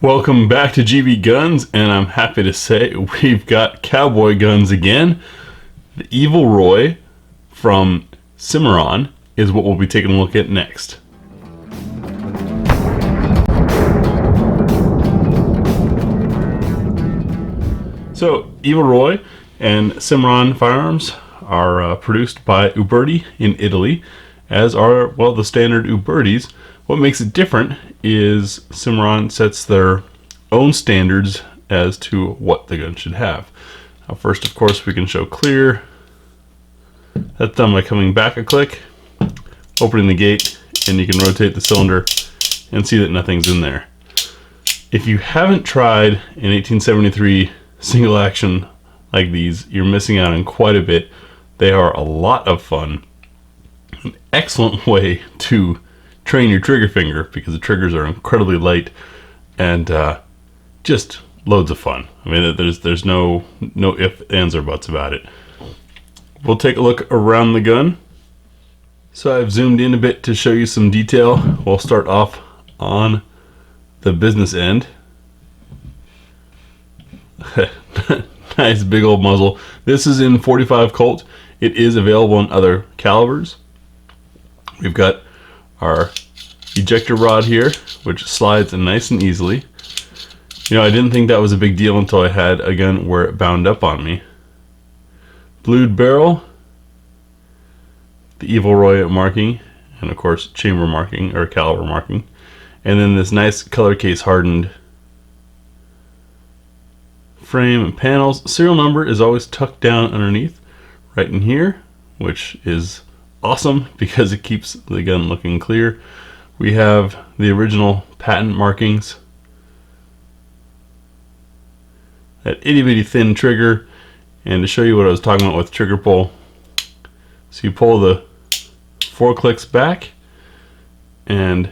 Welcome back to GBGuns, and I'm happy to say we've got cowboy guns again. The Evil Roy from Cimarron is what we'll be taking a look at next. So, Evil Roy and Cimarron firearms are produced by Uberti in Italy, as are, well, the standard Ubertis. What makes it different is Cimarron sets their own standards as to what the gun should have. Now first, of course, we can show clear. That's done by coming back a click, opening the gate, and you can rotate the cylinder and see that nothing's in there. If you haven't tried an 1873 single action like these, you're missing out on quite a bit. They are a lot of fun. An excellent way to train your trigger finger because the triggers are incredibly light and just loads of fun. I mean, there's no ifs, ands, or buts about it. We'll take a look around the gun. So I've zoomed in a bit to show you some detail. We'll start off on the business end. Nice big old muzzle. This is in .45 Colt. It is available in other calibers. We've got our ejector rod here, which slides in nice and easily. You know, I didn't think that was a big deal until I had a gun where it bound up on me. Blued barrel, the Evil Roy marking, and of course chamber marking or caliber marking, and then this nice color case hardened frame and panels. Serial number is always tucked down underneath right in here, which is awesome because it keeps the gun looking clear. We have the original patent markings, that itty bitty thin trigger, and to show you what I was talking about with trigger pull, so you pull the 4 clicks back and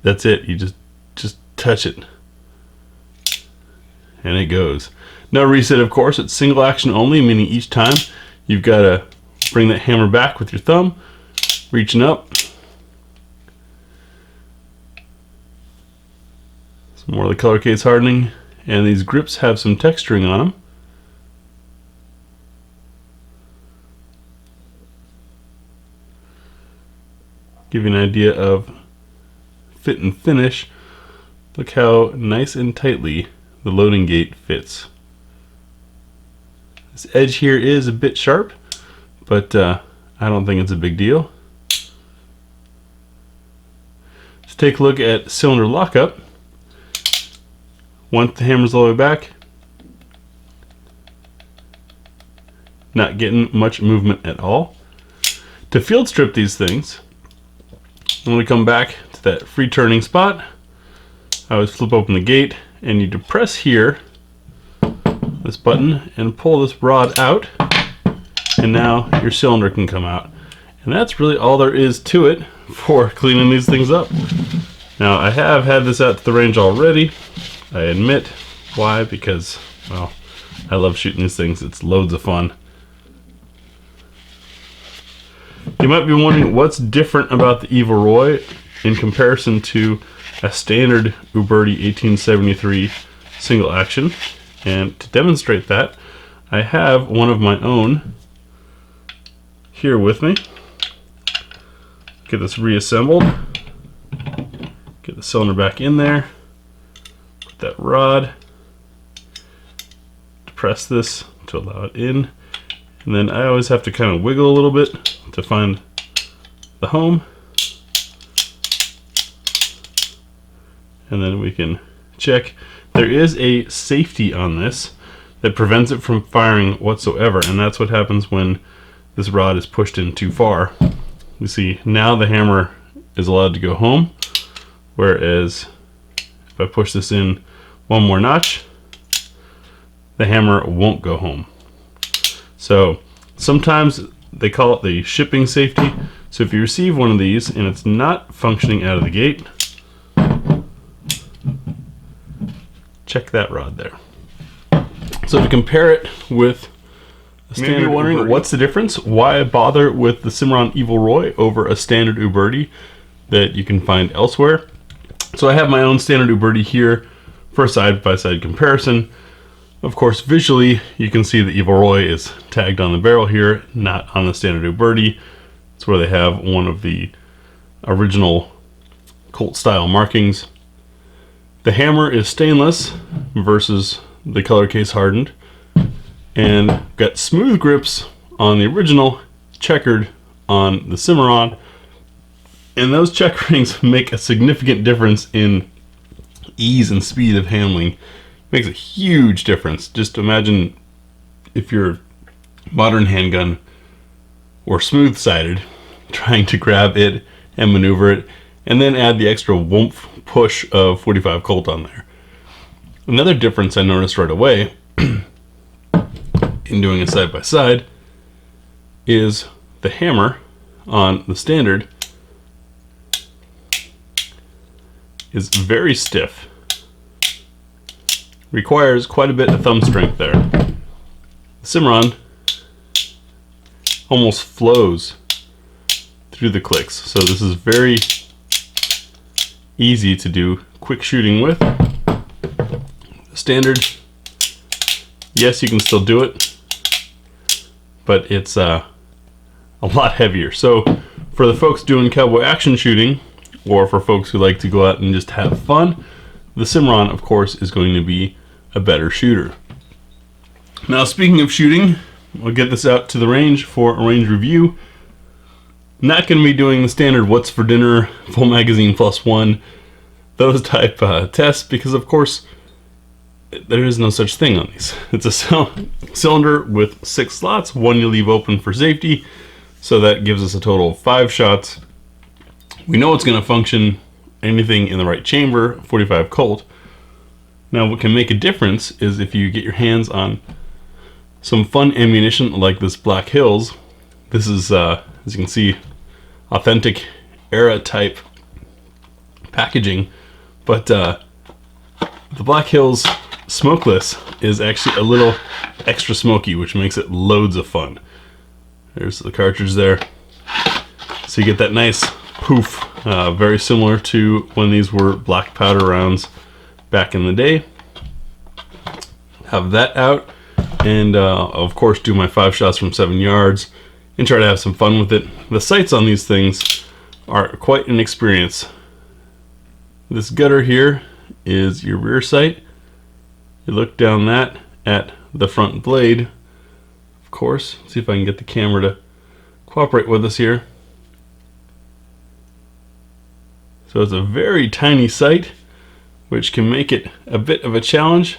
that's it. You just touch it and it goes. No reset, of course. It's single action only, meaning each time you've got to bring that hammer back with your thumb, reaching up. Some more of the color case hardening, and these grips have some texturing on them. Give you an idea of fit and finish. Look how nice and tightly the loading gate fits. This edge here is a bit sharp, but I don't think it's a big deal. Let's take a look at cylinder lockup. Once the hammer's all the way back, not getting much movement at all. To field strip these things, when we come back to that free turning spot, I always flip open the gate and you depress here, this button, and pull this rod out, and now your cylinder can come out. And that's really all there is to it for cleaning these things up. Now, I have had this out to the range already, I admit. Why? Because, well, I love shooting these things. It's loads of fun. You might be wondering what's different about the Evil Roy in comparison to a standard Uberti 1873 single action. And to demonstrate that, I have one of my own here with me. Get this reassembled. Get the cylinder back in there. Put that rod. Depress this to allow it in. And then I always have to kind of wiggle a little bit to find the home. And then we can check. There is a safety on this that prevents it from firing whatsoever, and that's what happens when this rod is pushed in too far. You see, now the hammer is allowed to go home, whereas if I push this in one more notch, the hammer won't go home. So sometimes they call it the shipping safety. So if you receive one of these and it's not functioning out of the gate, check that rod there. So to compare it with a standard, maybe you're wondering Uberti, what's the difference? Why bother with the Cimarron Evil Roy over a standard Uberti that you can find elsewhere? So I have my own standard Uberti here for a side-by-side comparison. Of course, visually, you can see that Evil Roy is tagged on the barrel here, not on the standard Uberti. It's where they have one of the original Colt style markings. The hammer is stainless versus the color case hardened, and got smooth grips on the original, checkered on the Cimarron, and those checkerings make a significant difference in ease and speed of handling. Makes a huge difference. Just imagine if your modern handgun were smooth-sided, trying to grab it and maneuver it, and then add the extra woomph push of 45 Colt on there. Another difference I noticed right away in doing a side-by-side is the hammer on the standard is very stiff. Requires quite a bit of thumb strength there. The Cimarron almost flows through the clicks, so this is very easy to do quick shooting with. Standard, yes, you can still do it, but it's a lot heavier. So for the folks doing cowboy action shooting, or for folks who like to go out and just have fun, the Cimarron, of course, is going to be a better shooter. Now, speaking of shooting, we'll get this out to the range for a range review. Not going to be doing the standard what's for dinner, full magazine plus one, those type tests, because of course there is no such thing on these. It's a cylinder with 6 slots, one you leave open for safety, so that gives us a total of 5 shots. We know it's going to function anything in the right chamber, 45 Colt. Now what can make a difference is if you get your hands on some fun ammunition like this Black Hills. This is, as you can see, authentic era type packaging, but the Black Hills smokeless is actually a little extra smoky, which makes it loads of fun. There's the cartridge there. So you get that nice poof, very similar to when these were black powder rounds back in the day. Have that out, and of course do my 5 shots from 7 yards and try to have some fun with it. The sights on these things are quite an experience. This gutter here is your rear sight. You look down that at the front blade. Of course, see if I can get the camera to cooperate with us here. So it's a very tiny sight, which can make it a bit of a challenge.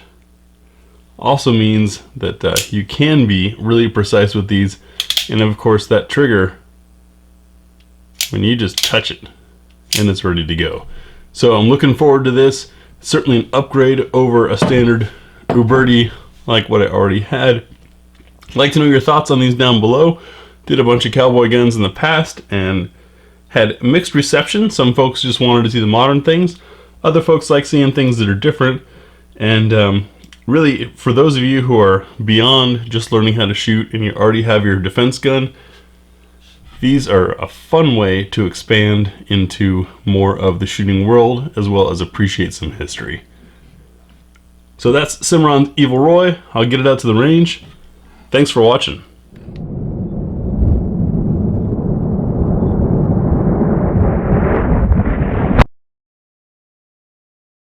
Also means that you can be really precise with these, and of course that trigger, when you just touch it and it's ready to go. So I'm looking forward to this. Certainly an upgrade over a standard Uberti like what I already had. I'd like to know your thoughts on these down below. Did a bunch of cowboy guns in the past and had mixed reception. Some folks just wanted to see the modern things. Other folks like seeing things that are different. And really, for those of you who are beyond just learning how to shoot and you already have your defense gun, these are a fun way to expand into more of the shooting world, as well as appreciate some history. So that's Cimarron's Evil Roy. I'll get it out to the range. Thanks for watching.